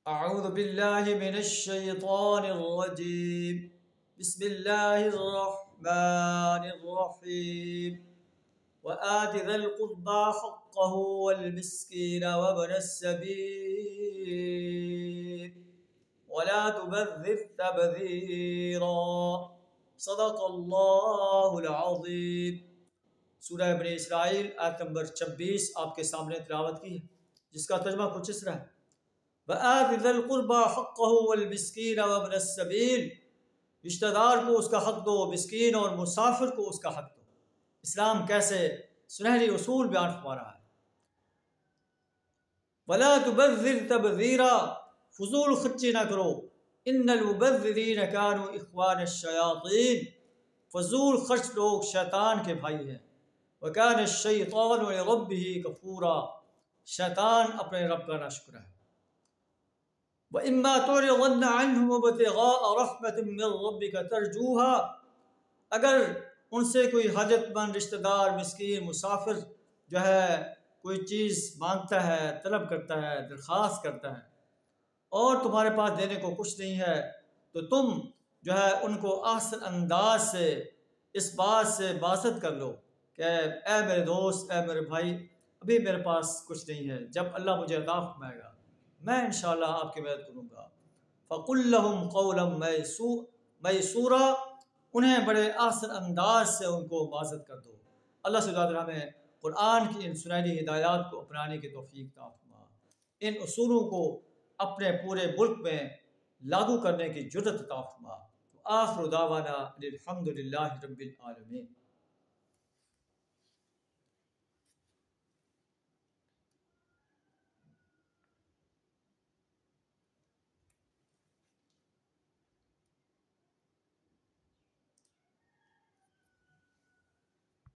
أعوذ بالله من الشيطان الرجيم. بسم الله الرحمن الرحيم. وآت ذا القربى حقه والمسكين وابن السبيل ولا تبذر تبذيرا. صدق اللہ العظیم. سورہ بنی اسرائیل آیت نمبر 26 آپ کے سامنے تلاوت کی ہے، جس کا ترجمہ کچھ اس طرح ہے: وَآتِ ذَا الْقُرْبَى حَقَّهُ وَالْمِسْكِينَ وَابْنَ السَّبِيلِ. رشتہ دار کو اس کا حق دو، مسکین اور مسافر کو اس کا حق دو. اسلام کیسے سنہری اصول بیان فرما رہا ہے. وَلَا تُبَذِّرْ تَبْذِيرًا. فضول خرچی نہ کرو. إِنَّ الْمُبَذِّرِينَ كَانُوا إِخْوَانَ الشَّيَاطِينِ. فضول خرچ لوگ شیطان کے بھائی ہیں. وَكَانَ الشَّيْطَانُ لِرَبِّهِ كَفُورًا. شیطان اپنے رب کا ناشکر ہے. وَإِمَّا تُعْرِضَنَّ عَنْهُمُ ابْتِغَاءَ رَحْمَةٍ مِّن رَّبِّكَ تَرْجُوهَا. اگر ان سے کوئی حاجت مند رشتہ دار، مسکین، مسافر جو ہے کوئی چیز مانگتا ہے، طلب کرتا ہے، درخواست کرتا ہے اور تمہارے پاس دینے کو کچھ نہیں ہے، تو تم جو ہے ان کو احسن انداز سے اس بات سے بازت کر لو کہ اے میرے دوست، اے میرے بھائی، ابھی میرے پاس کچھ نہیں ہے، جب اللہ مجھے عطا فرمائے گا میں انشاءاللہ آپ کی مدد کروں گا. فَقُلْ لَهُمْ قَوْلًا مَيْسُورًا. انہیں بڑے احسن انداز سے ان کو معذت کر دو. اللہ سبحانہ وتعالی ہمیں قرآن کی ان سنہری ہدایات کو اپنانے کی توفیق عطا فرما، ان اصولوں کو اپنے پورے ملک میں لاگو کرنے کی جرأت عطا فرما. آخر دعوانا الحمد للہ رب العالمین.